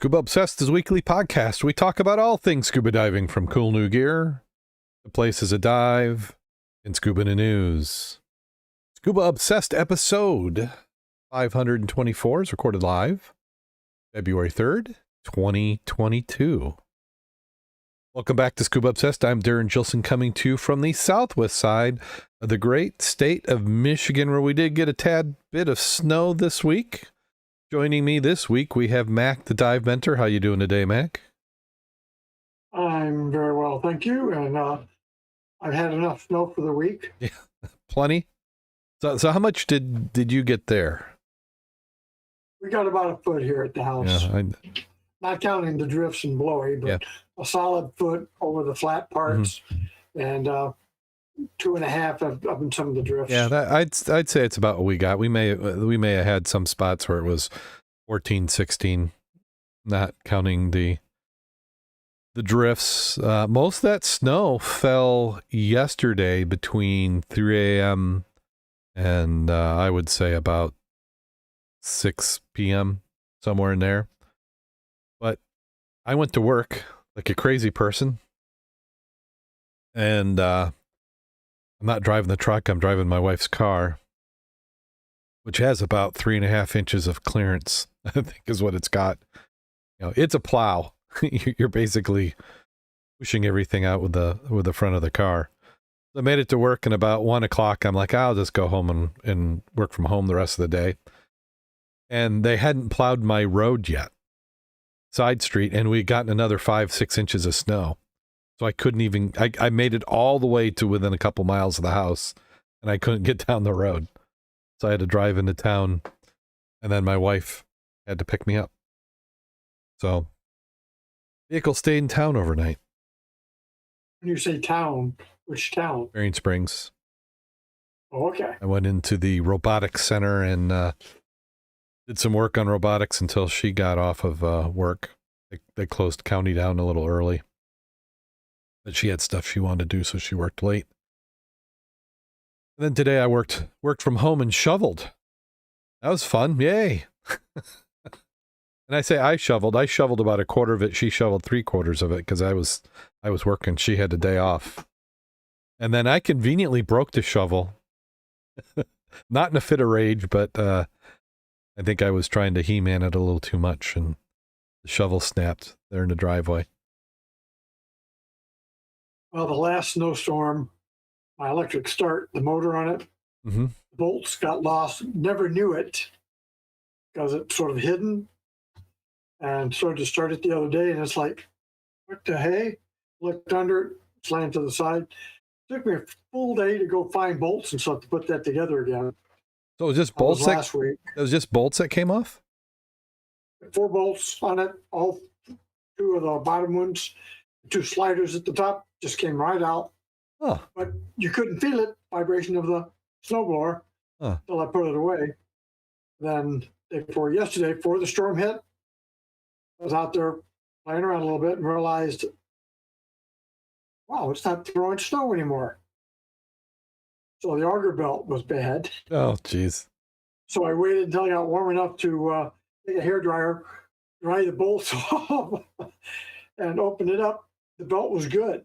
Scuba Obsessed is a weekly podcast. We talk about all things scuba diving, from cool new gear, the places to dive, and scuba news. Scuba Obsessed episode 524 is recorded live February 3rd, 2022. Welcome back to Scuba Obsessed. I'm Darren Gilson, coming to you from the southwest side of the great state of Michigan, where we did get a tad bit of snow this week. Joining me this week, we have Mack, the dive mentor. How you doing today, Mack? I'm very well, thank you. And I've had enough snow for the week. Yeah, plenty. So how much did you get there? We got about a foot here at the house. Yeah, Not counting the drifts and blowy, but a solid foot over the flat parts, and 2.5 up in some of the drifts. Yeah, I'd say it's about what we got. We may have had some spots where it was 14, 16, not counting the drifts. Most of that snow fell yesterday between 3 a.m. and I would say about 6 p.m., somewhere in there. But I went to work like a crazy person, and I'm not driving the truck. I'm driving my wife's car, which has about 3.5 inches of clearance, I think is what it's got. You know, it's a plow. You're basically pushing everything out with the front of the car. I made it to work, and about 1 o'clock, I'm like, I'll just go home and work from home the rest of the day. And they hadn't plowed my road yet, side street, and we'd gotten another 5-6 inches of snow. So I couldn't even, I made it all the way to within a couple miles of the house, and I couldn't get down the road. So I had to drive into town, and then my wife had to pick me up. So vehicle stayed in town overnight. When you say town, which town? Marion Springs. Oh, okay. I went into the robotics center and did some work on robotics until she got off of work. They closed county down a little early. But she had stuff she wanted to do, so she worked late. And then today I worked from home and shoveled. That was fun. Yay. And I say I shoveled about a quarter of it. She shoveled 3/4 of it because I was working. She had a day off. And then I conveniently broke the shovel. Not in a fit of rage, but I think I was trying to He-Man it a little too much, and the shovel snapped there in the driveway. Well, the last snowstorm, my electric start, the motor on it, the bolts got lost. Never knew it because it's sort of hidden, and started to start it the other day, and it's like, what the hey? Looked under it, slammed to the side. Took me a full day to go find bolts and stuff to put that together again. So it was just bolts last week. It was just bolts that came off? 4 bolts on it, all 2 of the bottom ones, 2 sliders at the top just came right out. Huh. But you couldn't feel it, vibration of the snowblower, until I put it away. Then yesterday, before the storm hit, I was out there playing around a little bit and realized, wow, it's not throwing snow anymore. So the auger belt was bad. Oh, geez. So I waited until I got warm enough to take a hairdryer, dry the bolts off, and open it up. The belt was good,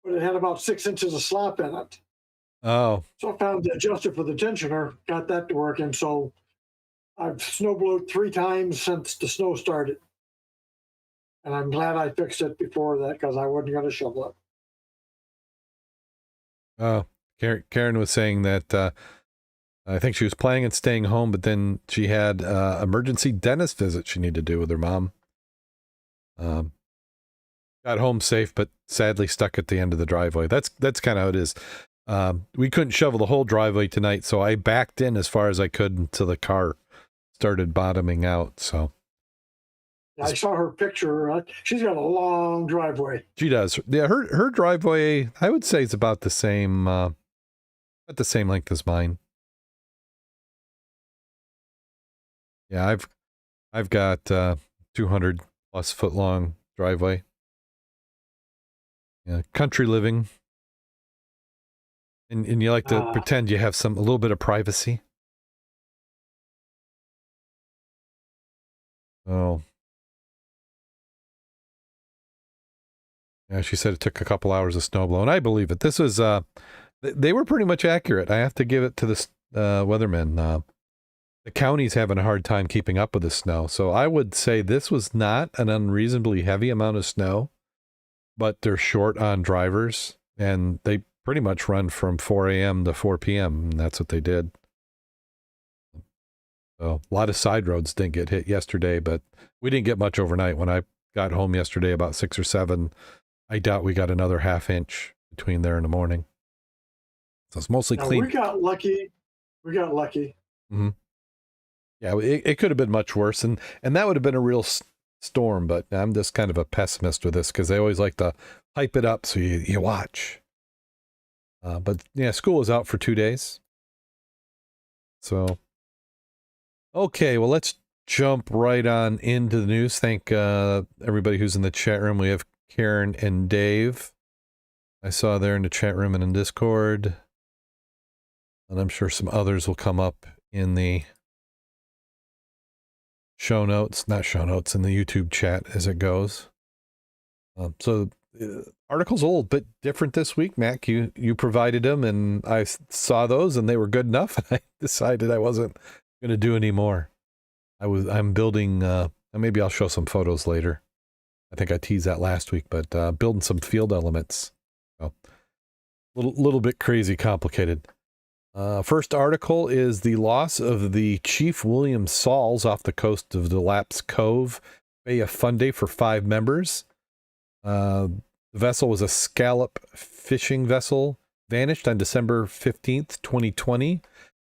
but it had about 6 inches of slop in it. Oh. So I found the adjuster for the tensioner, got that to work, and so I've snowblowed 3 times since the snow started. And I'm glad I fixed it before that, because I wasn't going to shovel it. Oh, Karen was saying that I think she was planning on staying home, but then she had emergency dentist visit she needed to do with her mom. Got home safe, but sadly stuck at the end of the driveway. That's kind of how it is. We couldn't shovel the whole driveway tonight, so I backed in as far as I could until the car started bottoming out. So I saw her picture. She's got a long driveway. She does. Yeah, her driveway, I would say, is about the same length as mine. Yeah, I've got 200 plus foot long driveway. Yeah, country living. And you like to pretend you have a little bit of privacy. Oh, Yeah, she said it took a couple hours of snow blow, and I believe it. This was, they were pretty much accurate. I have to give it to the weathermen. The county's having a hard time keeping up with the snow, so I would say this was not an unreasonably heavy amount of snow, but they're short on drivers, and they pretty much run from 4 a.m. to 4 p.m., and that's what they did. So a lot of side roads didn't get hit yesterday, but we didn't get much overnight. When I got home yesterday about 6 or 7, I doubt we got another half inch between there in the morning. So it's mostly clean. We got lucky. Mm-hmm. Yeah, it could have been much worse, and that would have been a real storm, but I'm just kind of a pessimist with this because they always like to hype it up so you watch. But yeah, school is out for 2 days. So, okay, well, let's jump right on into the news. Thank everybody who's in the chat room. We have Karen and Dave. I saw there in the chat room and in Discord. And I'm sure some others will come up in the show notes, not show notes, in the YouTube chat as it goes. Articles old, but different this week, Mack. You provided them, and I saw those, and they were good enough, and I decided I wasn't going to do any more. I'm building, maybe I'll show some photos later. I think I teased that last week, but building some field elements. So, little bit crazy complicated. First article is the loss of the Chief William Sauls off the coast of Delap's Cove Bay of Fundy for 5 members. The vessel was a scallop fishing vessel, vanished on December 15th, 2020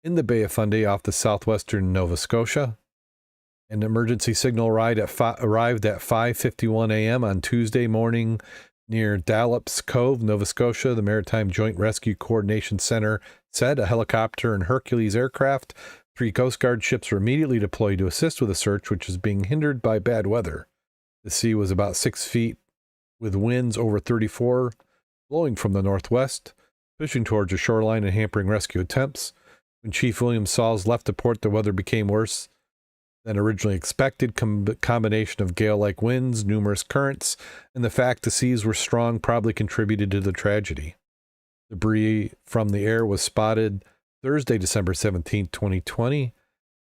in the Bay of Fundy off the southwestern Nova Scotia. An emergency signal arrived at 5:51 a.m. on Tuesday morning near Dallops Cove, Nova Scotia. The Maritime Joint Rescue Coordination Center said a helicopter and Hercules aircraft, 3 Coast Guard ships were immediately deployed to assist with the search, which is being hindered by bad weather. The sea was about 6 feet with winds over 34 blowing from the northwest, pushing towards the shoreline and hampering rescue attempts. When Chief William Sauls left the port, the weather became worse than originally expected. Combination of gale-like winds, numerous currents, and the fact the seas were strong probably contributed to the tragedy. Debris from the air was spotted Thursday, December 17, 2020,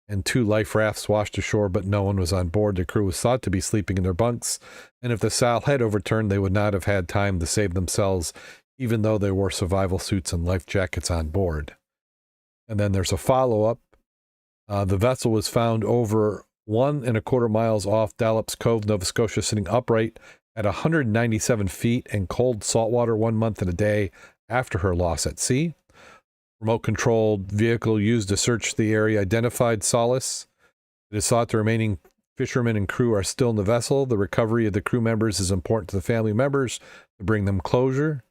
and 2 life rafts washed ashore, but no one was on board. The crew was thought to be sleeping in their bunks, and if the Sal had overturned, they would not have had time to save themselves, even though they wore survival suits and life jackets on board. And then there's a follow-up. The vessel was found over 1.25 miles off Dallops Cove, Nova Scotia, sitting upright at 197 feet in cold saltwater 1 month and a day after her loss at sea. Remote-controlled vehicle used to search the area identified Solace. It is thought the remaining fishermen and crew are still in the vessel. The recovery of the crew members is important to the family members to bring them closure.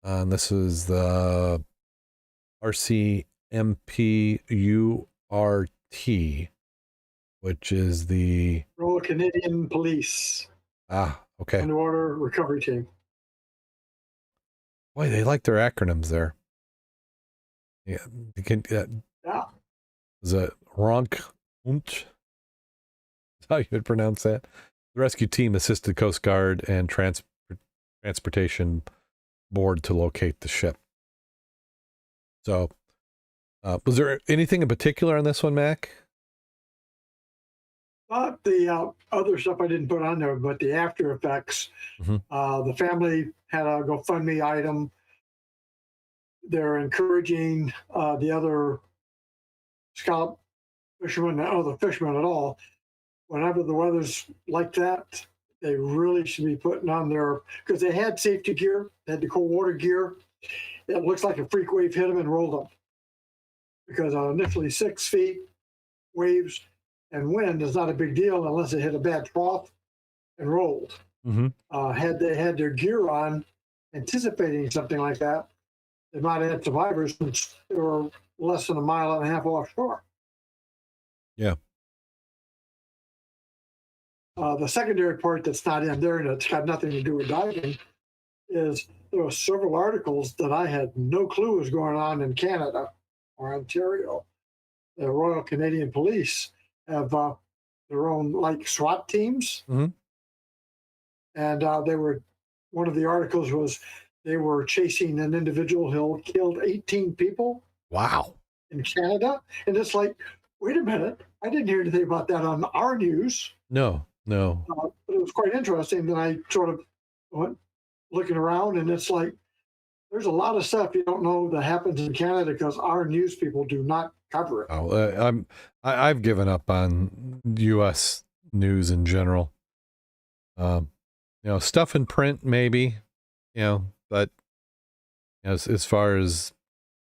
And this is the RCMPURT, which is the Royal Canadian Police. Okay. Underwater Recovery Team. Boy, they like their acronyms there. Yeah. Yeah. Is it RONC? Is how you would pronounce that? The rescue team assisted Coast Guard and Transportation Board to locate the ship. So, was there anything in particular on this one, Mack? Not the other stuff I didn't put on there, but the after effects. Mm-hmm. The family had a GoFundMe item. They're encouraging the other scallop fishermen, other fishermen at all, whenever the weather's like that, they really should be putting on their, because they had safety gear, they had the cold water gear. It looks like a freak wave hit them and rolled them. Because initially 6 feet, waves, and wind is not a big deal unless it hit a bad trough and rolled. Mm-hmm. Had they had their gear on, anticipating something like that, they might have had survivors since they were less than 1.5 miles offshore. Yeah. The secondary part that's not in there and it's got nothing to do with diving is there were several articles that I had no clue was going on in Canada or Ontario. The Royal Canadian Police have their own like SWAT teams. Mm-hmm. and one of the articles was they were chasing an individual who killed 18 people. Wow. In Canada. And it's like, wait a minute, I didn't hear anything about that on our news. No. But it was quite interesting. Then I sort of went looking around, and it's like, there's a lot of stuff you don't know that happens in Canada because our news people do not cover it. Oh, I've given up on U.S. news in general. Stuff in print maybe, but as far as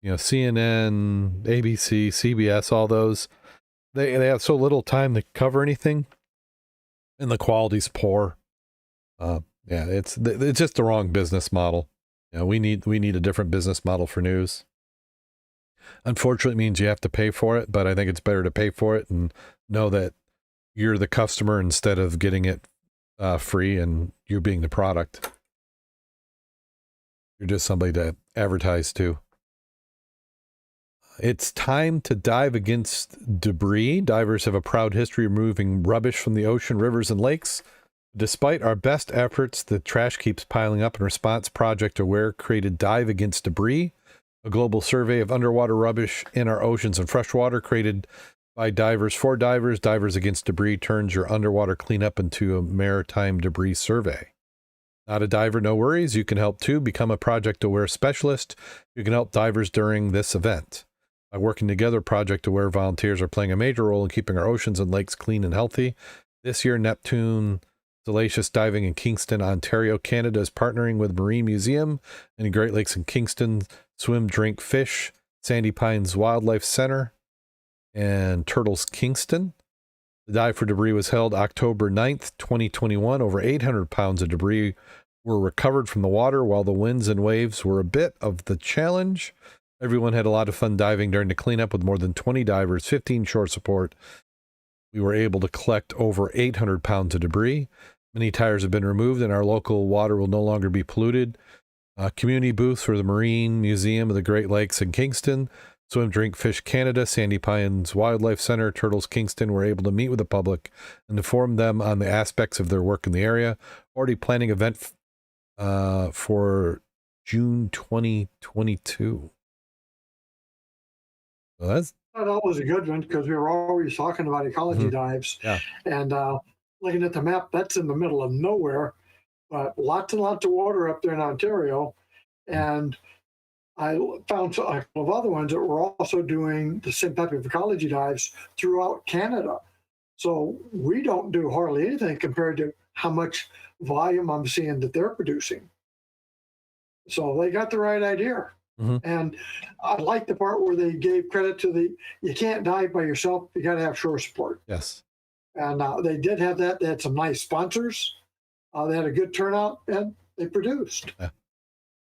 CNN, ABC, CBS, all those, they have so little time to cover anything, and the quality's poor. It's just the wrong business model. We need a different business model for news. Unfortunately, it means you have to pay for it, but I think it's better to pay for it and know that you're the customer instead of getting it free and you being the product. You're just somebody to advertise to. It's time to dive against debris. Divers have a proud history of removing rubbish from the ocean, rivers, and lakes. Despite our best efforts, the trash keeps piling up. In response, Project Aware created Dive Against Debris, a global survey of underwater rubbish in our oceans and freshwater, created by divers for divers. Divers Against Debris turns your underwater cleanup into a maritime debris survey. Not a diver, no worries. You can help too. Become a Project Aware specialist. You can help divers during this event. By working together, Project Aware volunteers are playing a major role in keeping our oceans and lakes clean and healthy. This year, Neptune Salacious Diving in Kingston, Ontario, Canada is partnering with Marine Museum and Great Lakes in Kingston, Swim, Drink, Fish, Sandy Pines Wildlife Center, and Turtles Kingston. The Dive for Debris was held October 9th, 2021. Over 800 pounds of debris were recovered from the water, while the winds and waves were a bit of the challenge. Everyone had a lot of fun diving during the cleanup with more than 20 divers, 15 shore support. We were able to collect over 800 pounds of debris. Many tires have been removed and our local water will no longer be polluted. Community booths for the Marine Museum of the Great Lakes in Kingston, Swim, Drink, Fish Canada, Sandy Pines Wildlife Center, Turtles Kingston were able to meet with the public and inform them on the aspects of their work in the area. Already planning event for June 2022. Well, that's That was a good one because we were always talking about ecology dives. Yeah. And looking at the map, that's in the middle of nowhere, but lots and lots of water up there in Ontario. And I found a couple of other ones that were also doing the same type of ecology dives throughout Canada. So we don't do hardly anything compared to how much volume I'm seeing that they're producing. So they got the right idea. And I like the part where they gave credit to you can't dive by yourself, you got to have shore support. Yes. And they did have that. They had some nice sponsors. They had a good turnout, and they produced. Yeah.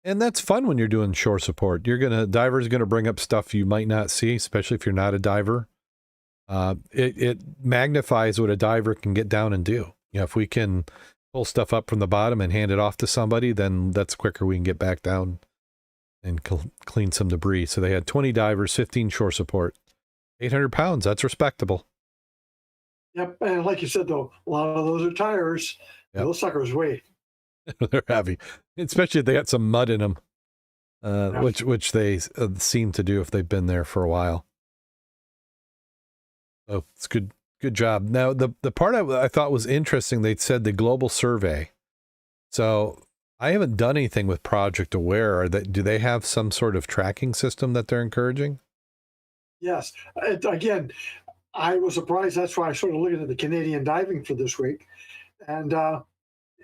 And that's fun when you're doing shore support. Diver's gonna bring up stuff you might not see, especially if you're not a diver. It magnifies what a diver can get down and do. If we can pull stuff up from the bottom and hand it off to somebody, then that's quicker. We can get back down and clean some debris. So they had 20 divers, 15 shore support, 800 pounds. That's respectable. Yep. And like you said, though, a lot of those are tires. Yep. Those suckers weigh. They're heavy, especially if they got some mud in them, which they seem to do if they've been there for a while. Oh, it's good job. Now, the part I thought was interesting, they said the global survey. So I haven't done anything with Project Aware. Do they have some sort of tracking system that they're encouraging? Yes. Again, I was surprised. That's why I started looking at the Canadian diving for this week. And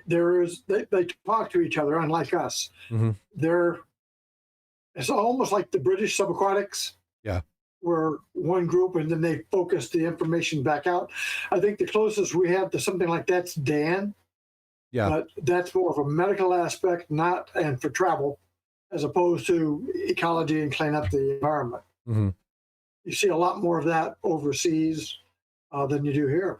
they talk to each other, unlike us. It's almost like the British subaquatics. Yeah. Were one group, and then they focused the information back out. I think the closest we have to something like that's Dan. Yeah. But that's more of a medical aspect, and for travel, as opposed to ecology and clean up the environment. You see a lot more of that overseas than you do here.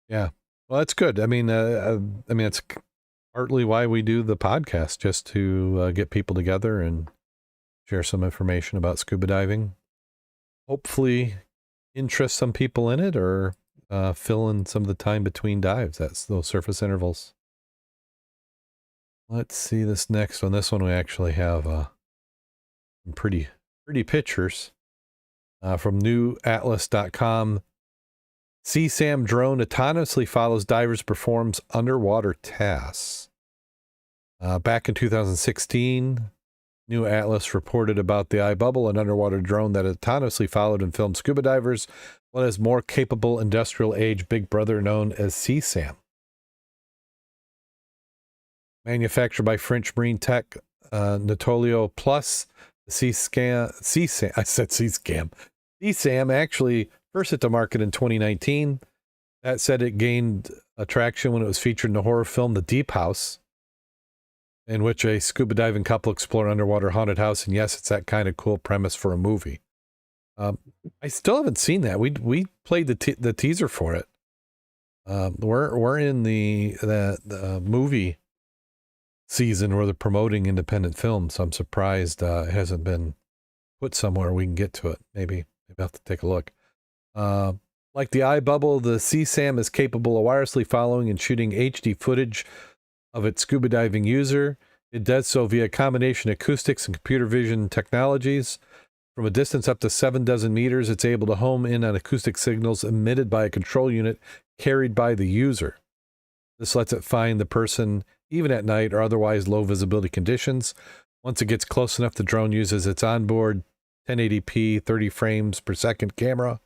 Yeah. Well, that's good. I mean, it's partly why we do the podcast, just to get people together and share some information about scuba diving. Hopefully interest some people in it, or fill in some of the time between dives. That's those surface intervals. Let's see this next one. This one we actually have some pretty pictures from newatlas.com. CSAM drone autonomously follows divers, performs underwater tasks. Back in 2016, New Atlas reported about the iBubble, an underwater drone that autonomously followed and filmed scuba divers, one is more capable industrial age big brother known as CSAM. Manufactured by French marine tech Natolio Plus, CSAM actually first hit the market in 2019. That said, it gained attraction when it was featured in the horror film The Deep House, in which a scuba diving couple explore an underwater haunted house. And yes, it's that kind of cool premise for a movie. I still haven't seen that. We played the teaser for it. We're in the movie season where they're promoting independent films. So I'm surprised it hasn't been put somewhere we can get to it. Maybe I'll have to take a look. Like the iBubble, the CSAM is capable of wirelessly following and shooting HD footage of its scuba diving user. It does so via a combination of acoustics and computer vision technologies. From a distance up to 7 meters, it's able to home in on acoustic signals emitted by a control unit carried by the user. This lets it find the person even at night or otherwise low visibility conditions. Once it gets close enough, the drone uses its onboard 1080p 30 frames per second camera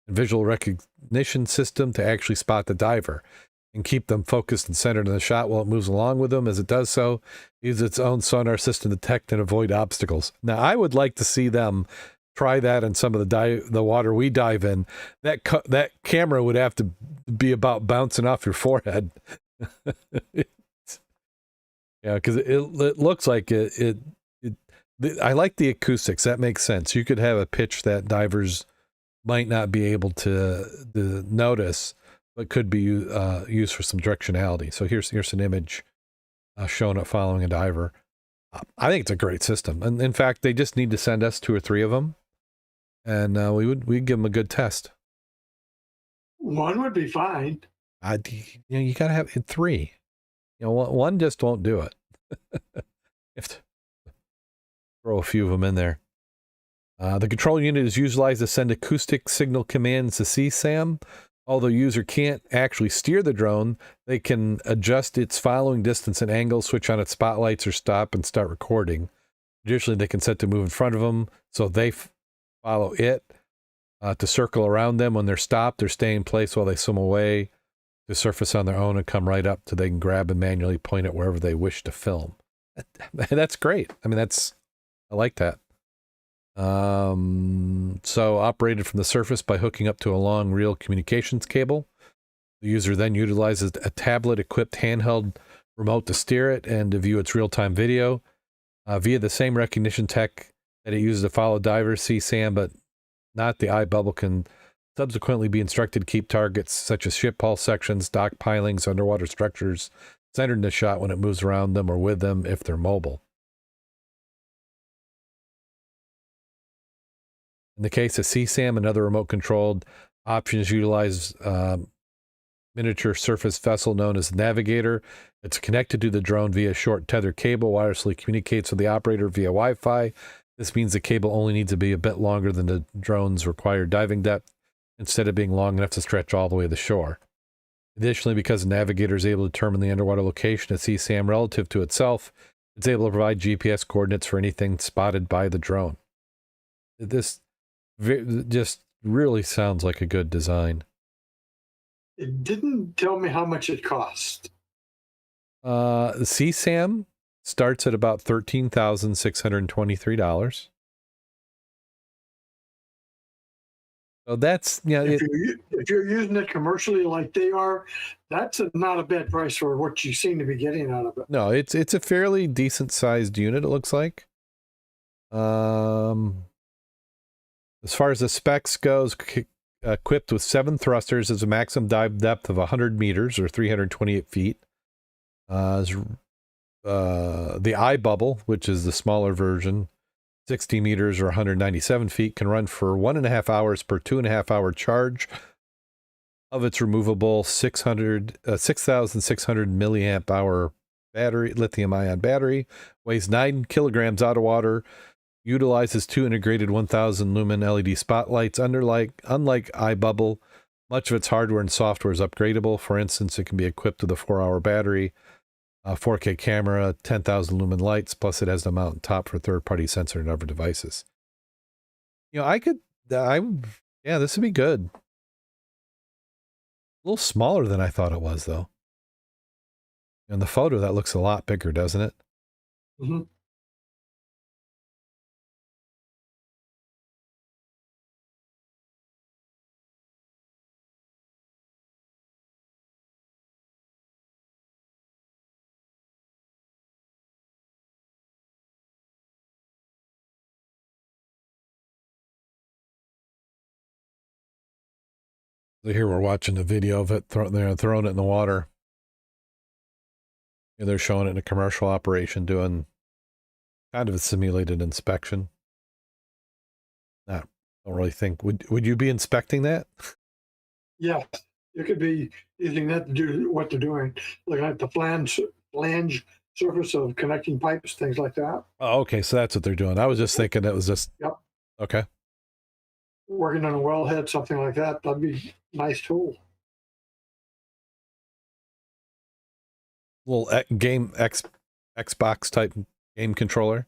and visual recognition system to actually spot the diver and keep them focused and centered in the shot while it moves along with them. As it does so, it uses its own sonar system to detect and avoid obstacles. Now, I would like to see them try that in some of the water we dive in. That camera would have to be about bouncing off your forehead. Yeah, because it looks like I like the acoustics. That makes sense. You could have a pitch that divers might not be able to notice, but could be used for some directionality. So here's an image showing it following a diver. I think it's a great system. And in fact, they just need to send us 2 or 3 of them, and we'd give them a good test. One would be fine. You got to have 3. One just won't do it. You have to throw a few of them in there. The control unit is utilized to send acoustic signal commands to CSAM. Although user can't actually steer the drone, they can adjust its following distance and angle, switch on its spotlights, or stop and start recording. Additionally, they can set to move in front of them, so they follow it, to circle around them when they're stopped, or stay in place while they swim away, to surface on their own and come right up so they can grab and manually point it wherever they wish to film. That's great. I mean, I like that. So operated from the surface by hooking up to a long reel communications cable. The user then utilizes a tablet-equipped handheld remote to steer it and to view its real-time video. Via the same recognition tech that it uses to follow divers, CSAM, but not the iBubble, can subsequently be instructed to keep targets such as ship hull sections, dock pilings, underwater structures centered in the shot when it moves around them or with them if they're mobile. In the case of CSAM and other remote-controlled options, utilize miniature surface vessel known as Navigator. It's connected to the drone via a short tethered cable, wirelessly communicates with the operator via Wi-Fi. This means the cable only needs to be a bit longer than the drone's required diving depth, instead of being long enough to stretch all the way to the shore. Additionally, because the Navigator is able to determine the underwater location of CSAM relative to itself, it's able to provide GPS coordinates for anything spotted by the drone. This just really sounds like a good design. It didn't tell me how much it cost. The CSAM starts at about $13,623. So that's, if you're using it commercially like they are, that's not a bad price for what you seem to be getting out of it. No, it's a fairly decent sized unit, it looks like. As far as the specs goes, equipped with 7 thrusters, has a maximum dive depth of 100 meters or 328 feet. The iBubble, which is the smaller version, 60 meters or 197 feet, can run for 1.5 hours per 2.5 hour charge of its removable 6,600 milliamp hour battery, lithium-ion battery, weighs 9 kilograms out of water, utilizes 2 integrated 1,000 lumen LED spotlights. Unlike iBubble, much of its hardware and software is upgradable. For instance, it can be equipped with a 4-hour battery, a 4K camera, 10,000 lumen lights, plus it has a mount top for third-party sensor and other devices. You know, yeah, this would be good. A little smaller than I thought it was, though. In the photo, that looks a lot bigger, doesn't it? Mm-hmm. So here we're watching a video of it, throwing it in the water. And they're showing it in a commercial operation doing kind of a simulated inspection. I don't really think, would you be inspecting that? Yes, you could be using that to do what they're doing, looking at the flange surface of connecting pipes, things like that. Oh, okay, so that's what they're doing. I was just thinking it was just... Yep. Okay. Working on a wellhead, something like that, that'd be a nice tool. Little Xbox type game controller.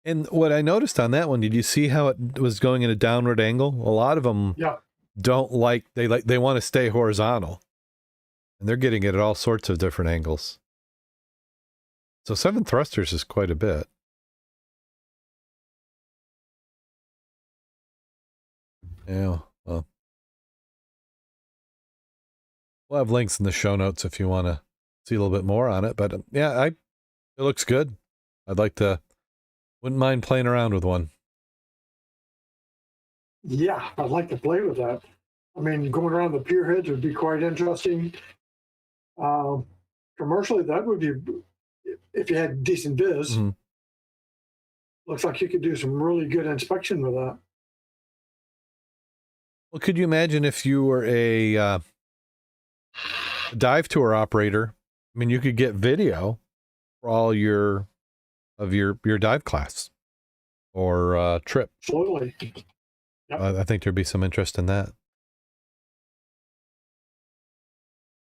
And what I noticed on that one, did you see how it was going in a downward angle? A lot of them don't like, they want to stay horizontal. And they're getting it at all sorts of different angles. So 7 thrusters is quite a bit. Yeah, well. We'll have links in the show notes if you want to see a little bit more on it. But yeah, it looks good. Wouldn't mind playing around with one. Yeah, I'd like to play with that. I mean, going around the pier heads would be quite interesting. Commercially, that would be, if you had decent viz. Mm-hmm. Looks like you could do some really good inspection with that. Well, could you imagine if you were a dive tour operator? I mean, you could get video for all your dive class or trip. Absolutely. Yep. I think there'd be some interest in that.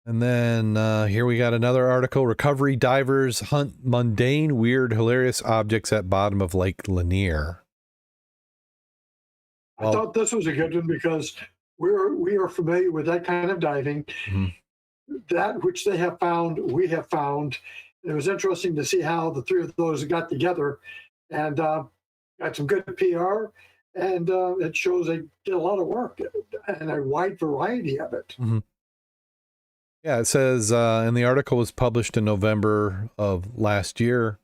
And then here we got another article. Recovery divers hunt mundane, weird, hilarious objects at bottom of Lake Lanier. I thought this was a good one because we are familiar with that kind of diving. Mm-hmm. That which they have found, we have found. It was interesting to see how the three of those got together and got some good PR. And it shows they did a lot of work and a wide variety of it. Mm-hmm. Yeah, it says, and the article was published in November of last year.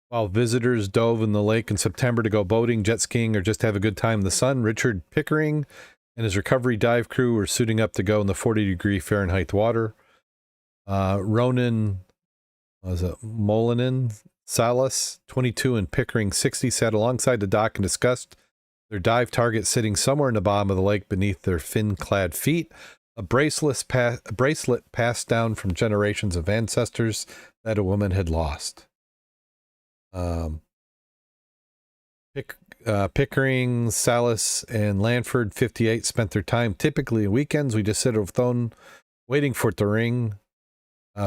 While visitors dove in the lake in September to go boating, jet skiing, or just have a good time in the sun, Richard Pickering and his recovery dive crew were suiting up to go in the 40-degree Fahrenheit water. Ronan, Molinan, Salas, 22, and Pickering, 60, sat alongside the dock and discussed their dive target sitting somewhere in the bottom of the lake beneath their fin-clad feet. A bracelet passed down from generations of ancestors that a woman had lost. Pickering, Salas, and Lanford, 58, spent their time typically on weekends. We just sit on the phone waiting for it to ring,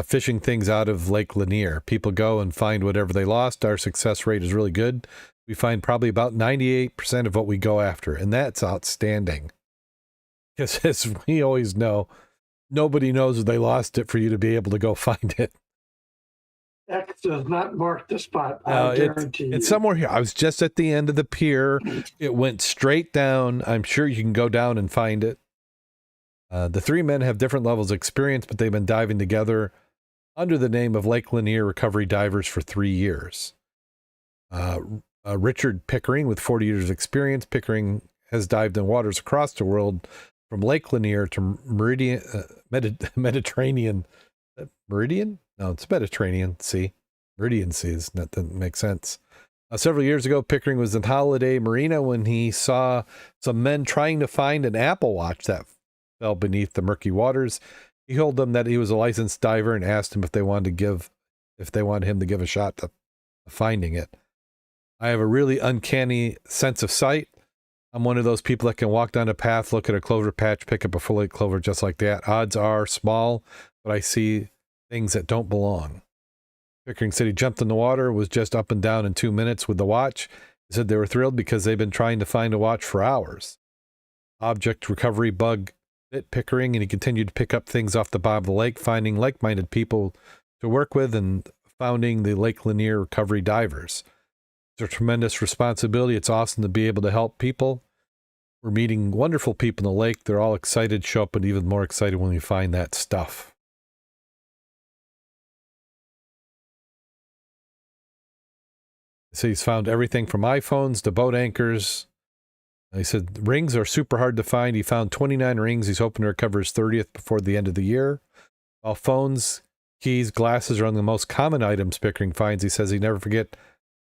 fishing things out of Lake Lanier. People go and find whatever they lost. Our success rate is really good. We find probably about 98% of what we go after, and that's outstanding. Because as we always know, nobody knows if they lost it for you to be able to go find it. X does not mark the spot. I guarantee you. It's somewhere here. I was just at the end of the pier. It went straight down. I'm sure you can go down and find it. The three men have different levels of experience, but they've been diving together under the name of Lake Lanier Recovery Divers for 3 years. Richard Pickering, with 40 years of experience, Pickering has dived in waters across the world from Lake Lanier to Mediterranean. Meridian? No, it's Mediterranean Sea. Meridian Seas. That doesn't make sense. Several years ago, Pickering was in Holiday Marina when he saw some men trying to find an Apple Watch that fell beneath the murky waters. He told them that he was a licensed diver and asked him if they wanted him to give a shot to finding it. I have a really uncanny sense of sight. I'm one of those people that can walk down a path, look at a clover patch, pick up a full-length clover just like that. Odds are small, but I see things that don't belong. Pickering said he jumped in the water, was just up and down in 2 minutes with the watch. He said they were thrilled because they've been trying to find a watch for hours. Object recovery bug bit Pickering, and he continued to pick up things off the bottom of the lake, finding like-minded people to work with and founding the Lake Lanier Recovery Divers. It's a tremendous responsibility. It's awesome to be able to help people. We're meeting wonderful people in the lake. They're all excited, show up, and even more excited when we find that stuff. So he's found everything from iPhones to boat anchors. He said rings are super hard to find. He found 29 rings. He's hoping to recover his 30th before the end of the year. While phones, keys, glasses are on the most common items Pickering finds, he says he never forget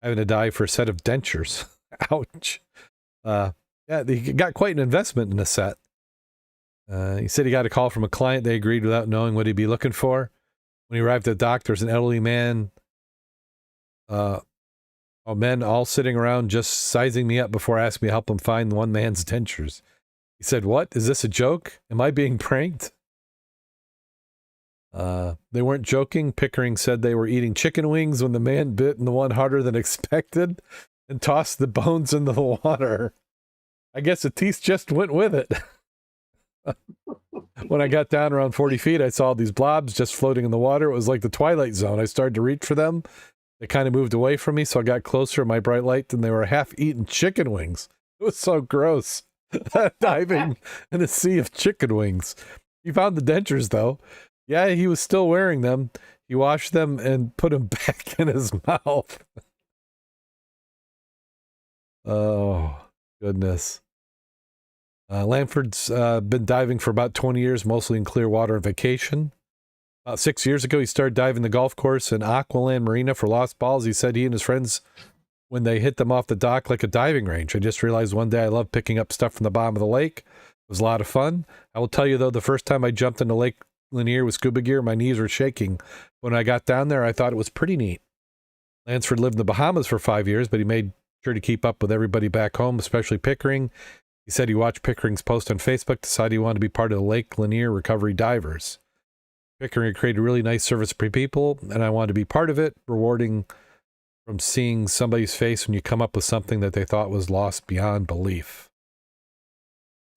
having to dive for a set of dentures. Ouch. Yeah, he got quite an investment in a set. He said he got a call from a client. They agreed without knowing what he'd be looking for. When he arrived at the dock, there's an elderly man, men all sitting around just sizing me up before asking me to help him find one man's dentures. He said, "What? Is this a joke? Am I being pranked?" They weren't joking. Pickering said they were eating chicken wings when the man bit into one harder than expected and tossed the bones into the water. I guess the teeth just went with it. When I got down around 40 feet, I saw these blobs just floating in the water. It was like the Twilight Zone. I started to reach for them. They kind of moved away from me, so I got closer in my bright light, and they were half-eaten chicken wings. It was so gross. Diving in a sea of chicken wings. He found the dentures, though. Yeah, he was still wearing them. He washed them and put them back in his mouth. Oh, goodness. Lanford's been diving for about 20 years, mostly in clear water and vacation. About 6 years ago, he started diving the golf course in Aqualand Marina for lost balls. He said he and his friends, when they hit them off the dock like a diving range. I just realized one day I love picking up stuff from the bottom of the lake. It was a lot of fun. I will tell you, though, the first time I jumped into Lake Lanier with scuba gear, my knees were shaking. When I got down there, I thought it was pretty neat. Lansford lived in the Bahamas for 5 years, but he made sure to keep up with everybody back home, especially Pickering. He said he watched Pickering's post on Facebook, decided he wanted to be part of the Lake Lanier Recovery Divers. Pickering created a really nice service for people, and I wanted to be part of it, rewarding from seeing somebody's face when you come up with something that they thought was lost beyond belief.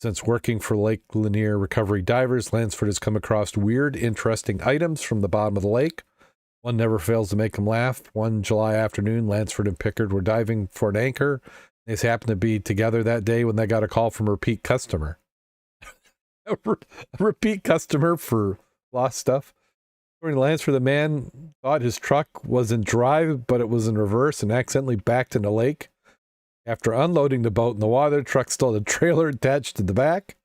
Since working for Lake Lanier Recovery Divers, Lansford has come across weird, interesting items from the bottom of the lake. One never fails to make him laugh. One July afternoon, Lansford and Pickard were diving for an anchor. They happened to be together that day when they got a call from a repeat customer. A repeat customer for lost stuff. According to Lansford, the man thought his truck was in drive, but it was in reverse and accidentally backed in the lake. After unloading the boat in the water, the truck still had a trailer attached to the back.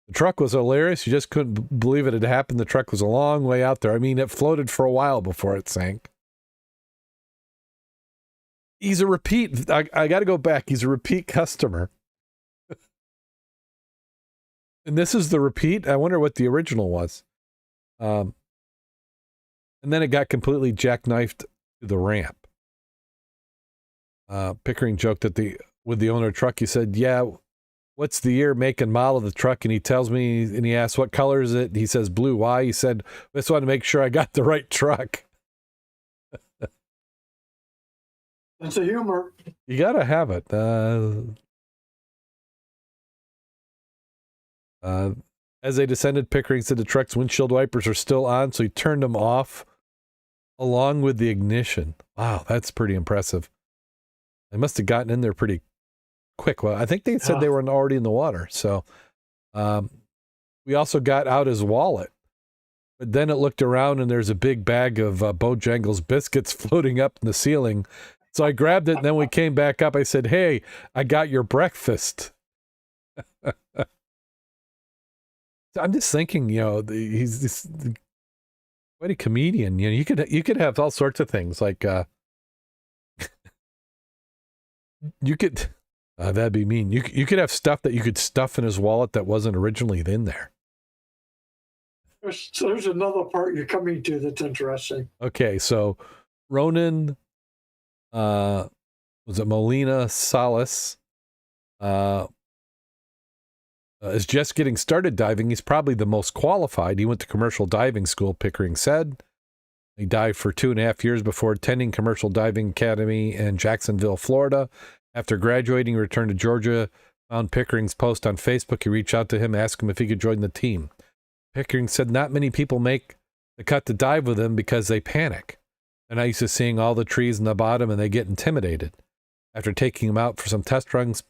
The truck was hilarious. You just couldn't believe it had happened. The truck was a long way out there. I mean, it floated for a while before it sank. He's a repeat. I got to go back. He's a repeat customer. And this is the repeat. I wonder what the original was. And then it got completely jackknifed to the ramp. Pickering joked with the owner of the truck. He said, "Yeah, what's the year, make, and model of the truck?" And he tells me, and he asks, "What color is it?" He says, "Blue." Why? He said, "I just wanted to make sure I got the right truck." That's a humor. You got to have it. As they descended, Pickering said the truck's windshield wipers are still on, so he turned them off along with the ignition. Wow, that's pretty impressive. They must have gotten in there pretty quick. Well, I think they said they were already in the water. So we also got out his wallet. But then it looked around, and there's a big bag of Bojangles biscuits floating up in the ceiling. So I grabbed it, and then we came back up. I said, "Hey, I got your breakfast." I'm just thinking, he's quite a comedian. You could have all sorts of things like you could. That'd be mean. You could have stuff that you could stuff in his wallet that wasn't originally in there. So there's another part you're coming to that's interesting. Okay, so Ronan, was it Molina Salas, is just getting started diving. He's probably the most qualified. He went to commercial diving school, Pickering said. He dived for 2.5 years before attending Commercial Diving Academy in Jacksonville, Florida. After graduating, he returned to Georgia, found Pickering's post on Facebook. He reached out to him, asked him if he could join the team. Pickering said not many people make the cut to dive with him because they panic. They're not used to seeing all the trees in the bottom and they get intimidated. After taking him out for some test runs,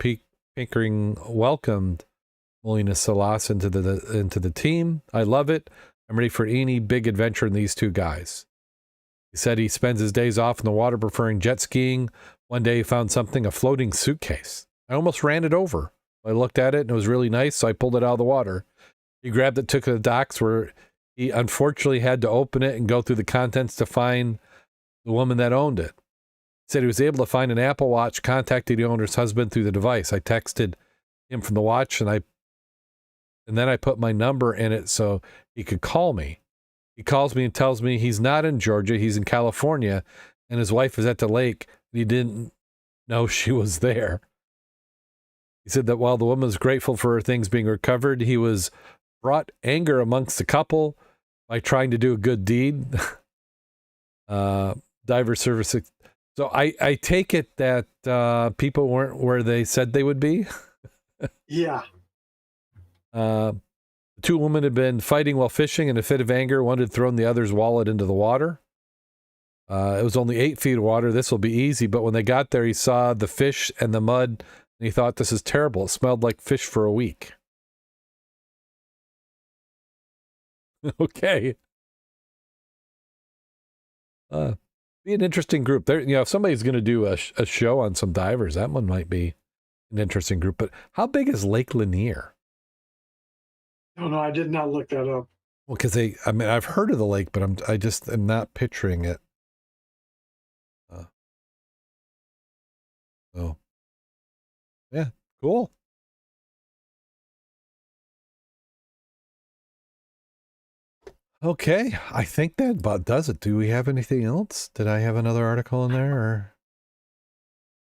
Pickering welcomed Molina Salas into the team. I love it. I'm ready for any big adventure in these two guys. He said he spends his days off in the water preferring jet skiing. One day he found something, a floating suitcase. I almost ran it over. I looked at it and it was really nice, so I pulled it out of the water. He grabbed it, took it to the docks where he unfortunately had to open it and go through the contents to find the woman that owned it. He said he was able to find an Apple Watch, contacted the owner's husband through the device. I texted him from the watch and then I put my number in it so he could call me. He calls me and tells me he's not in Georgia, he's in California, and his wife is at the lake, and he didn't know she was there. He said that while the woman was grateful for her things being recovered, he was brought anger amongst the couple by trying to do a good deed. Diver service. So I take it that people weren't where they said they would be. Yeah. The two women had been fighting while fishing. In a fit of anger, one had thrown the other's wallet into the water. It was only 8 feet of water. This will be easy. But when they got there, he saw the fish and the mud, and he thought, this is terrible. It smelled like fish for a week. Okay. Be an interesting group. There, if somebody's going to do a show on some divers, that one might be an interesting group. But how big is Lake Lanier? No, I did not look that up. Well, because I've heard of the lake, but I just am not picturing it. So, yeah, cool. Okay, I think that about does it. Do we have anything else? Did I have another article in there? Or?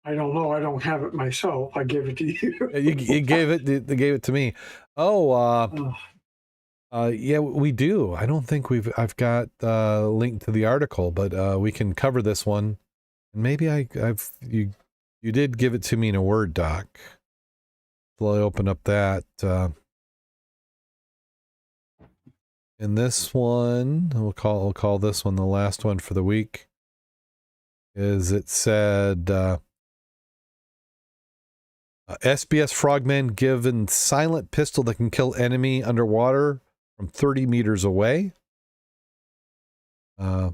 I don't know. I don't have it myself. I gave it to you. you gave it. They gave it to me. Oh, yeah, we do. I don't think I've got a link to the article, but we can cover this one. And maybe you did give it to me in a Word doc. So I'll open up that. In this one, we'll call this one the last one for the week. It said SBS frogmen given silent pistol that can kill enemy underwater from 30 meters away. It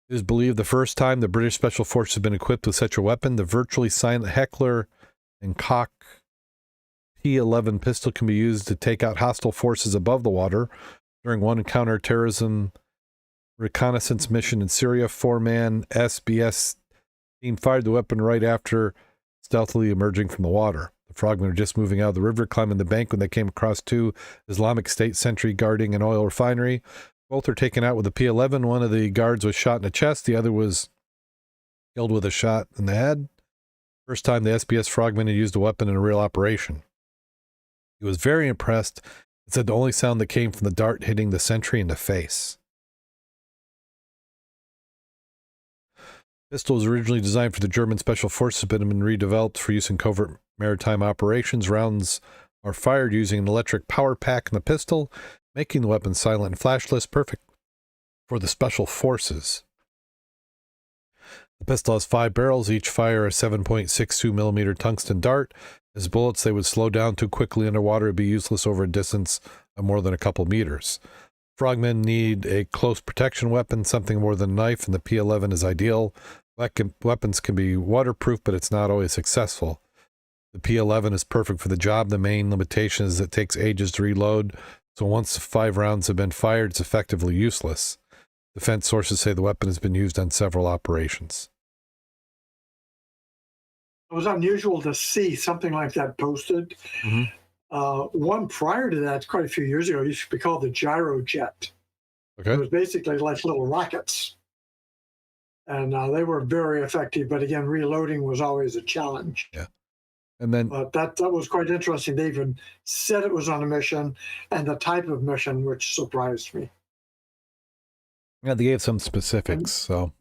is believed the first time the British Special Forces have been equipped with such a weapon. The virtually silent Heckler and Koch P11 pistol can be used to take out hostile forces above the water. During one counter-terrorism reconnaissance mission in Syria, 4-man SBS team fired the weapon right after stealthily emerging from the water. The frogmen were just moving out of the river, climbing the bank when they came across two Islamic State sentry guarding an oil refinery. Both are taken out with a P11. One of the guards was shot in the chest. The other was killed with a shot in the head. First time the SBS frogmen had used a weapon in a real operation. He was very impressed. It said the only sound that came from the dart hitting the sentry in the face. Pistol was originally designed for the German Special Forces, but had been redeveloped for use in covert maritime operations. Rounds are fired using an electric power pack in the pistol, making the weapon silent and flashless, perfect for the Special Forces. The pistol has 5 barrels, each fire a 7.62 millimeter tungsten dart. As bullets, they would slow down too quickly underwater and be useless over a distance of more than a couple meters. Frogmen need a close protection weapon, something more than a knife, and the P11 is ideal. Weapons can be waterproof, but it's not always successful. The P11 is perfect for the job. The main limitation is it takes ages to reload, so once 5 rounds have been fired, it's effectively useless. Defense sources say the weapon has been used on several operations. It was unusual to see something like that posted. Mm-hmm. One prior to that, quite a few years ago, used to be called the gyrojet. Okay. It was basically like little rockets. And they were very effective. But again, reloading was always a challenge. Yeah. And then, but that was quite interesting. They even said it was on a mission and the type of mission, which surprised me. yeah, they gave some specifics. So,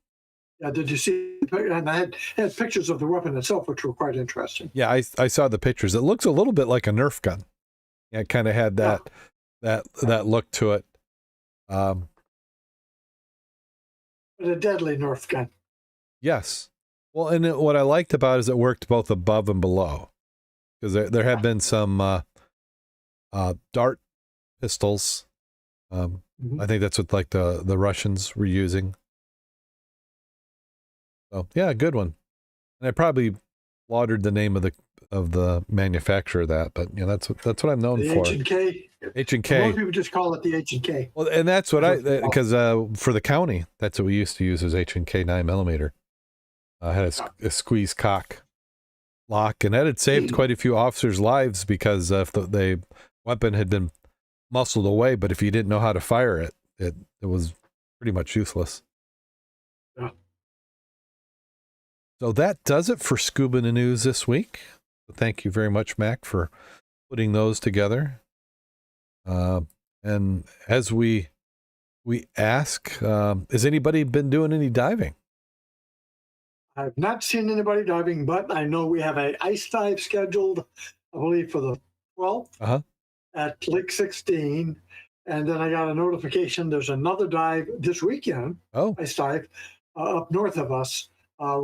yeah, did you see? And I had pictures of the weapon itself, which were quite interesting. Yeah, I saw the pictures. It looks a little bit like a Nerf gun. Yeah, it kind of had that look to it. But a deadly Nerf gun. Yes. Well, and what I liked about it is it worked both above and below. Because there have been some dart pistols. I think that's what like the Russians were using. So yeah, good one. And I probably lauded the name of the manufacturer of that, but you know that's what I'm known for. H&K. H&K. Most people just call it the H&K. Well, and that's what because for the county, that's what we used to use was H&K 9mm. Had a squeeze cock lock, and that had saved quite a few officers' lives because if the weapon had been muscled away, but if you didn't know how to fire it, it was pretty much useless. Yeah. So that does it for Scuba in the News this week. Thank you very much, Mack, for putting those together. And as we ask, has anybody been doing any diving? I've not seen anybody diving, but I know we have an ice dive scheduled, I believe, for the 12th at Lake 16. And then I got a notification there's another dive this weekend, ice dive, up north of us. I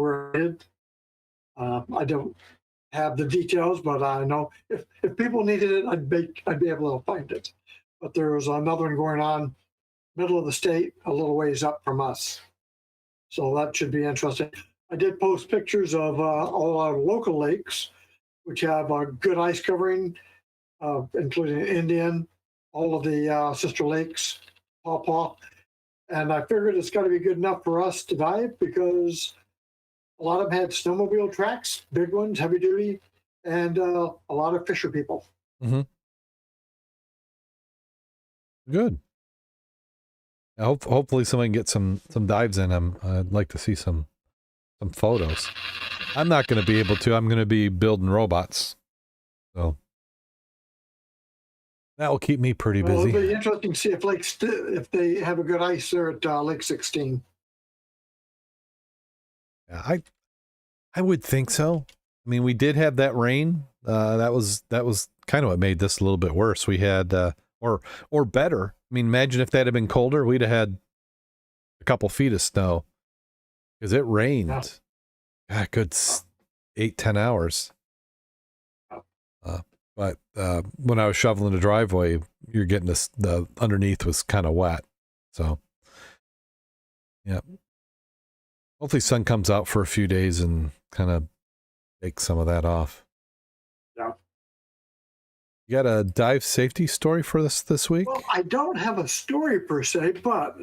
don't have the details, but I know if people needed it, I'd be able to find it. But there was another one going on middle of the state, a little ways up from us. So that should be interesting. I did post pictures of all our local lakes, which have a good ice covering, including Indian, all of the sister lakes, Paw Paw. And I figured it's got to be good enough for us to dive because a lot of them had snowmobile tracks, big ones, heavy duty, and a lot of fisher people. Mm-hmm. Good. Hopefully someone can get some dives in them. I'd like to see some photos. I'm not going to be able to. I'm going to be building robots. So that will keep me pretty busy. It'll be interesting to see if they have a good ice there at Lake 16. Yeah, I would think so. I mean, we did have that rain. That was kind of what made this a little bit worse. We had or better. I mean, imagine if that had been colder, we'd have had a couple feet of snow because it rained. Yeah. A good 8-10 hours. But when I was shoveling the driveway, you're getting the underneath was kind of wet. So, yeah. Hopefully sun comes out for a few days and kind of takes some of that off. Yeah. You got a dive safety story for this week? Well, I don't have a story per se, but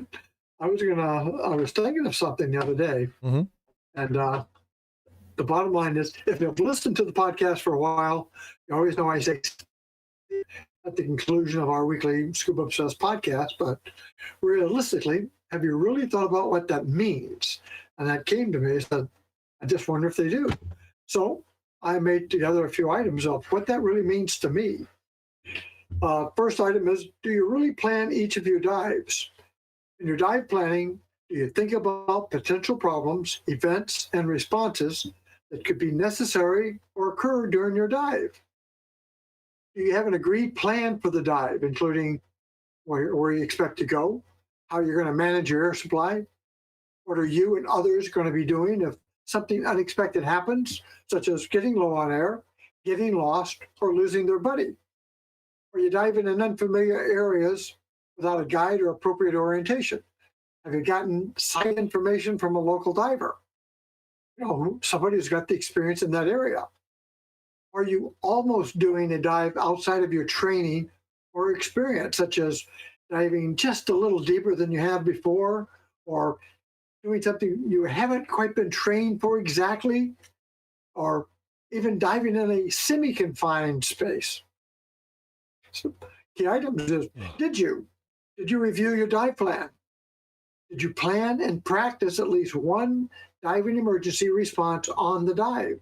I was thinking of something the other day. Mm-hmm. And the bottom line is, if you've listened to the podcast for a while, you always know I say at the conclusion of our weekly Scuba Obsessed podcast, but realistically, have you really thought about what that means? And that came to me. I said, I just wonder if they do. So I made together a few items of what that really means to me. First item is, do you really plan each of your dives? In your dive planning, do you think about potential problems, events, and responses that could be necessary or occur during your dive? Do you have an agreed plan for the dive, including where you expect to go, how you're going to manage your air supply? What are you and others going to be doing if something unexpected happens, such as getting low on air, getting lost, or losing their buddy? Or you dive in unfamiliar areas without a guide or appropriate orientation? Have you gotten site information from a local diver? Somebody who's got the experience in that area. Are you almost doing a dive outside of your training or experience, such as diving just a little deeper than you have before, or doing something you haven't quite been trained for exactly, or even diving in a semi-confined space. So key items is, did you review your dive plan? Did you plan and practice at least one diving emergency response on the dive?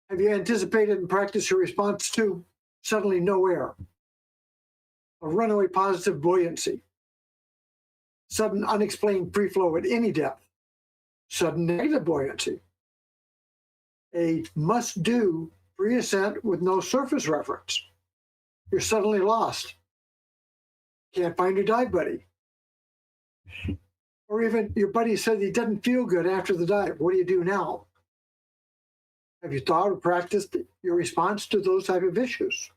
Have you anticipated and practiced your response to suddenly no air, a runaway positive buoyancy, sudden unexplained free flow at any depth, sudden negative buoyancy, a must-do free ascent with no surface reference? You're suddenly lost. Can't find your dive buddy. Or even your buddy said he doesn't feel good after the dive. What do you do now? Have you thought or practiced your response to those type of issues?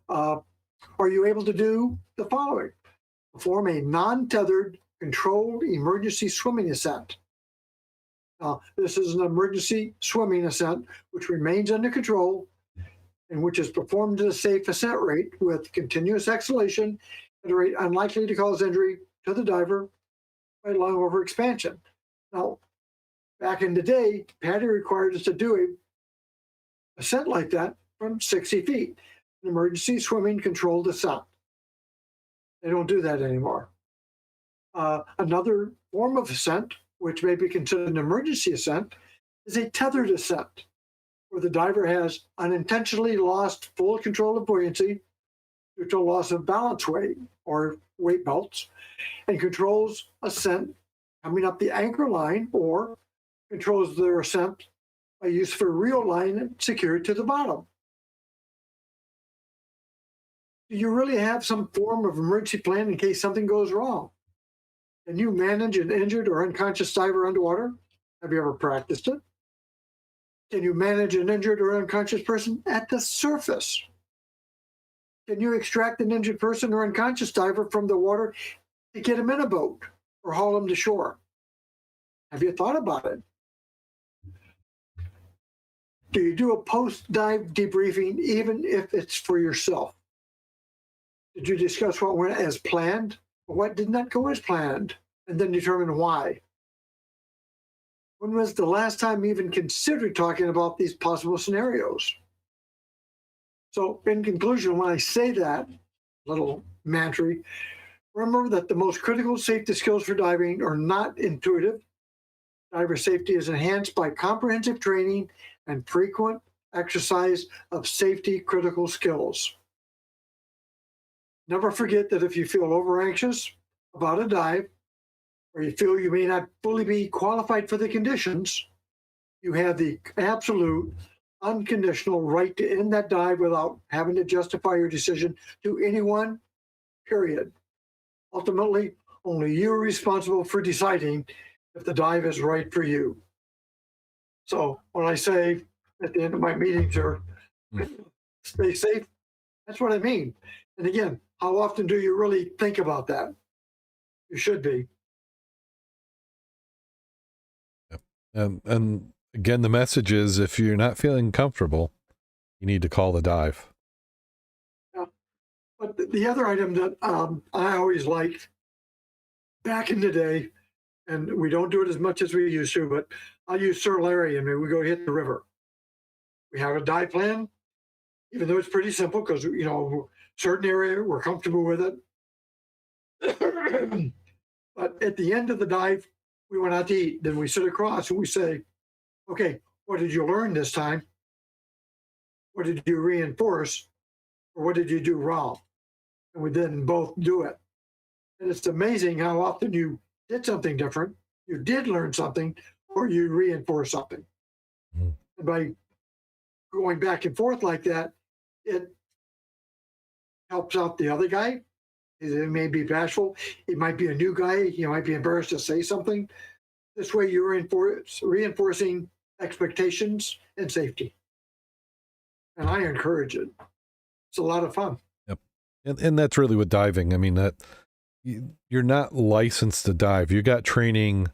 Are you able to do the following? Perform a non-tethered controlled emergency swimming ascent. This is an emergency swimming ascent which remains under control and which is performed at a safe ascent rate with continuous exhalation at a rate unlikely to cause injury to the diver by lung overexpansion. Now, back in the day, PADI required us to do a ascent like that from 60 feet, an emergency swimming controlled ascent. They don't do that anymore. Another form of ascent, which may be considered an emergency ascent, is a tethered ascent, where the diver has unintentionally lost full control of buoyancy due to loss of balance weight or weight belts, and controls ascent coming up the anchor line, or controls their ascent by use of a reel line secured to the bottom. Do you really have some form of emergency plan in case something goes wrong? Can you manage an injured or unconscious diver underwater? Have you ever practiced it? Can you manage an injured or unconscious person at the surface? Can you extract an injured person or unconscious diver from the water to get him in a boat or haul him to shore? Have you thought about it? Do you do a post-dive debriefing even if it's for yourself? Did you discuss what went as planned or what did not go as planned, and then determine why? When was the last time you even considered talking about these possible scenarios? So in conclusion, when I say that little mantra, remember that the most critical safety skills for diving are not intuitive. Diver safety is enhanced by comprehensive training and frequent exercise of safety critical skills. Never forget that if you feel over-anxious about a dive, or you feel you may not fully be qualified for the conditions, you have the absolute, unconditional right to end that dive without having to justify your decision to anyone, period. Ultimately, only you are responsible for deciding if the dive is right for you. So when I say at the end of my meetings here, stay safe, that's what I mean. And again, how often do you really think about that? You should be. And again, the message is, if you're not feeling comfortable, you need to call the dive. Yeah. But the other item that I always liked back in the day, and we don't do it as much as we used to, but I use Sir Larry and we go hit the river. We have a dive plan, even though it's pretty simple because, certain area, we're comfortable with it. But at the end of the dive, we went out to eat. Then we sit across and we say, okay, what did you learn this time? What did you reinforce? Or what did you do wrong? And we then both do it. And it's amazing how often you did something different, you did learn something, or you reinforce something. Mm-hmm. And by going back and forth like that, it helps out the other guy. It may be bashful. It might be a new guy. He might be embarrassed to say something. This way you're reinforcing expectations and safety. And I encourage it. It's a lot of fun. Yep. And that's really with diving. I mean, that you're not licensed to dive. You got training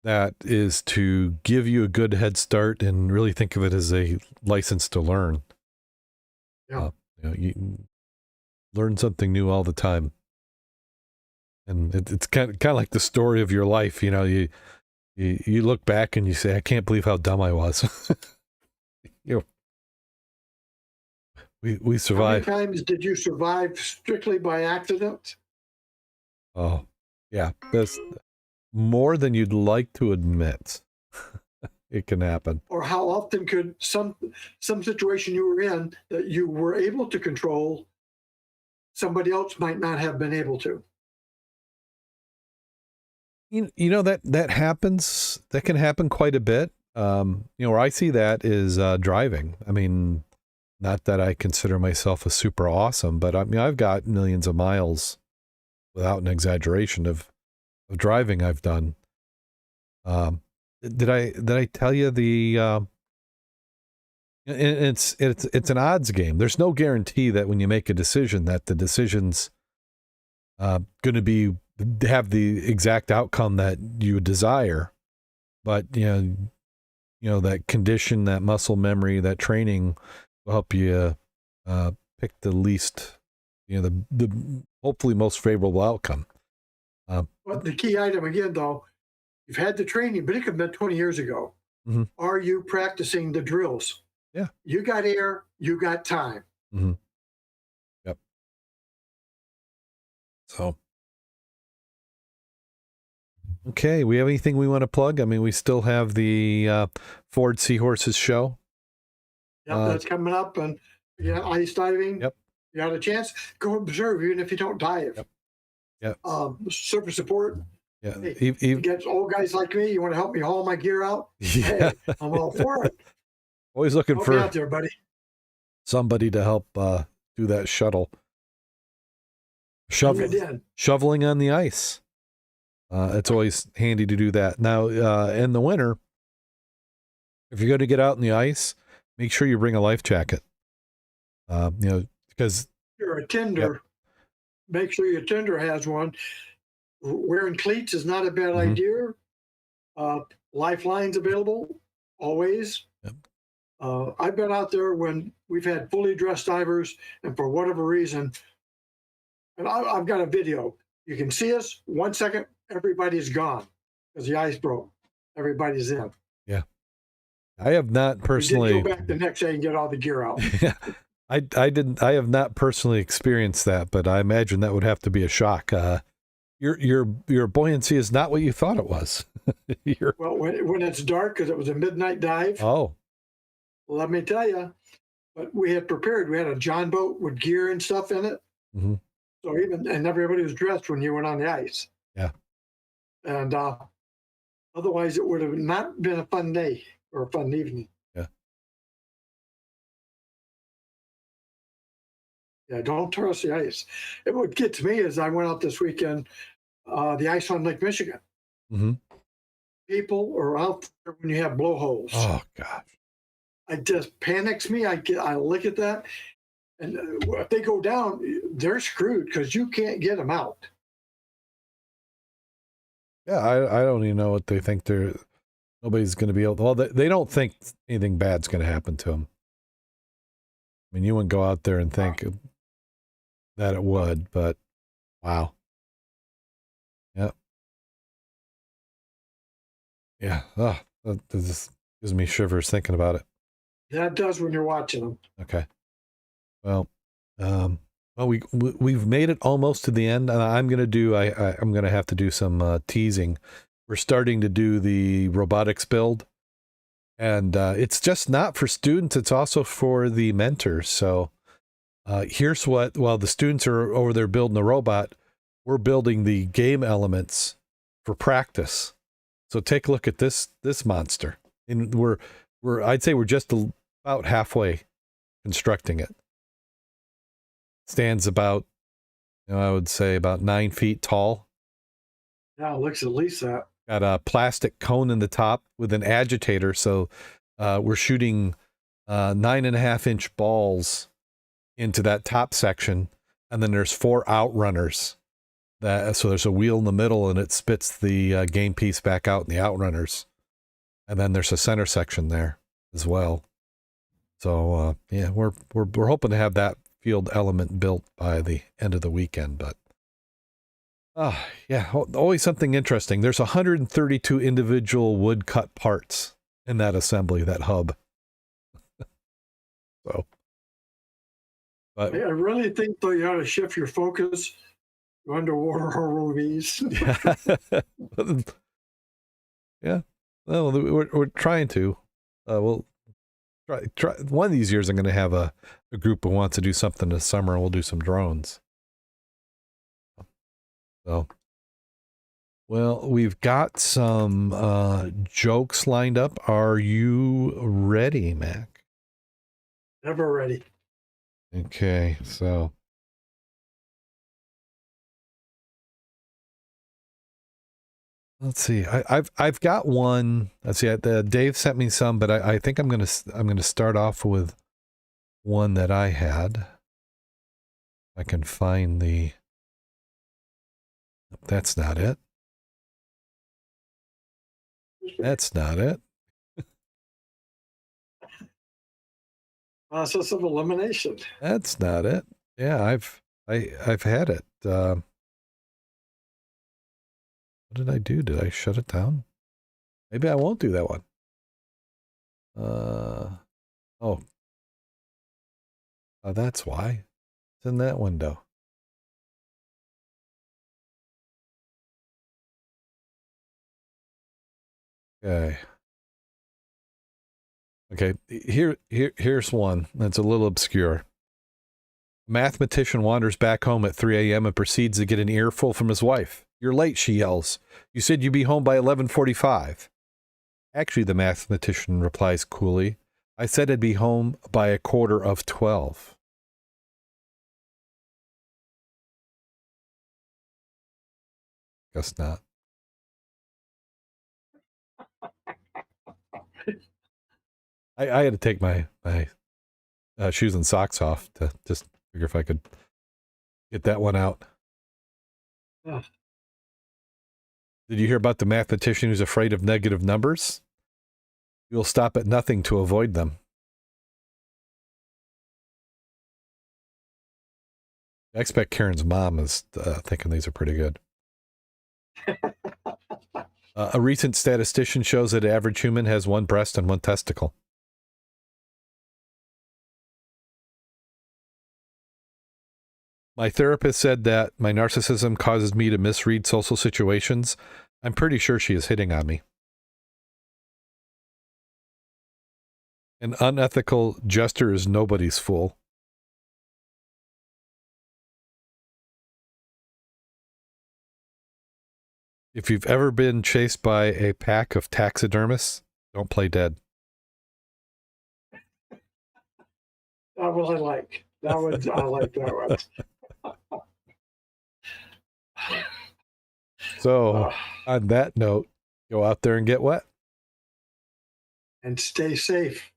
that is to give you a good head start, and really think of it as a license to learn. Yeah. You learn something new all the time. And it's kind of like the story of your life. You look back and you say, I can't believe how dumb I was. we survived. How many times did you survive strictly by accident? Oh, yeah. That's more than you'd like to admit. It can happen. Or how often could some situation you were in that you were able to control, somebody else might not have been able to? You know that happens. That can happen quite a bit. Where I see that is driving. I mean, not that I consider myself a super awesome, but I mean, I've got millions of miles, without an exaggeration, of driving I've done. Did I tell you it's an odds game. There's no guarantee that when you make a decision that the decision's going to have the exact outcome that you desire, but you know that condition, that muscle memory, that training will help you pick the least, the hopefully most favorable outcome. But the key item again, though, you've had the training, but it could have been 20 years ago. Mm-hmm. Are you practicing the drills? Yeah. You got air, you got time. Mm-hmm. Yep. So, okay, we have anything we want to plug? I mean, we still have the Ford Seahorses show. Yep, that's coming up, and ice diving. Yep. You got a chance, go observe, even if you don't dive. Yep. Yep. Surface support. Yeah. Hey, you get old guys like me, you want to help me haul my gear out? Yeah. Hey, I'm all for it. Always looking Help for me out there, buddy. Somebody to help do that shuttle. Shoveling on the ice. It's always handy to do that. Now, in the winter, if you're going to get out in the ice, make sure you bring a life jacket. Because you're a tender. Yep. Make sure your tender has one. Wearing cleats is not a bad idea. Lifelines available always. Yep. I've been out there when we've had fully dressed divers, and for whatever reason, and I've got a video. You can see us 1 second, everybody's gone because the ice broke. Everybody's in. Yeah, I have not personally. You did go back the next day and get all the gear out. Yeah, I have not personally experienced that, but I imagine that would have to be a shock. Your buoyancy is not what you thought it was. Well, when it's dark, because it was a midnight dive. Oh. Let me tell you, but we had prepared. We had a John boat with gear and stuff in it. Mm-hmm. So and everybody was dressed when you went on the ice. Yeah. And otherwise, it would have not been a fun day or a fun evening. Yeah. Yeah, don't trust the ice. It would get to me as I went out this weekend, the ice on Lake Michigan. Mm-hmm. People are out there when you have blowholes. Oh, gosh. It just panics me. I look at that, and if they go down, they're screwed because you can't get them out. Yeah, I don't even know what they think. Nobody's going to be able. Well, they don't think anything bad's going to happen to them. I mean, you wouldn't go out there and think that it would, but wow. Yep. Yeah. Oh, that just gives me shivers thinking about it. Yeah, it does when you're watching them. Okay. Well, we've made it almost to the end, and I'm gonna have to do some teasing. We're starting to do the robotics build, and it's just not for students; it's also for the mentors. So here's while the students are over there building the robot, we're building the game elements for practice. So take a look at this monster, and I'd say we're just about halfway constructing it. Stands about, I would say about 9 feet tall. Yeah, it looks at least that. Got a plastic cone in the top with an agitator. So we're shooting 9.5-inch balls into that top section. And then there's 4 outrunners. So there's a wheel in the middle and it spits the game piece back out in the outrunners. And then there's a center section there as well. So yeah, we're hoping to have that field element built by the end of the weekend, but yeah, always something interesting. There's 132 individual wood cut parts in that assembly, that hub. So, but I really think, though, you ought to shift your focus to underwater horror movies. yeah. Well, we're trying to. We'll try. One of these years, I'm going to have a group who wants to do something this summer, and we'll do some drones. So, well, we've got some jokes lined up. Are you ready, Mac? Never ready. Okay, so let's see. I've got one. Let's see. Dave sent me some, but I think I'm gonna start off with one that I had. I can find the. That's not it. That's not it. Process of elimination. That's not it. Yeah, I've had it. What did I do? Did I shut it down? Maybe I won't do that one. Oh, that's why. It's in that window. Okay. Okay, here's one that's a little obscure. A mathematician wanders back home at 3 a.m. and proceeds to get an earful from his wife. "You're late," she yells. "You said you'd be home by 11:45. "Actually," the mathematician replies coolly, "I said I'd be home by 11:45. Guess not. I had to take my shoes and socks off to just figure if I could get that one out. Oh. Did you hear about the mathematician who's afraid of negative numbers? You'll stop at nothing to avoid them. I expect Karen's mom is thinking these are pretty good. A recent statistician shows that an average human has one breast and one testicle. My therapist said that my narcissism causes me to misread social situations. I'm pretty sure she is hitting on me. An unethical jester is nobody's fool. If you've ever been chased by a pack of taxidermists, don't play dead. That one I like. I like that one. So, on that note, go out there and get wet. And stay safe.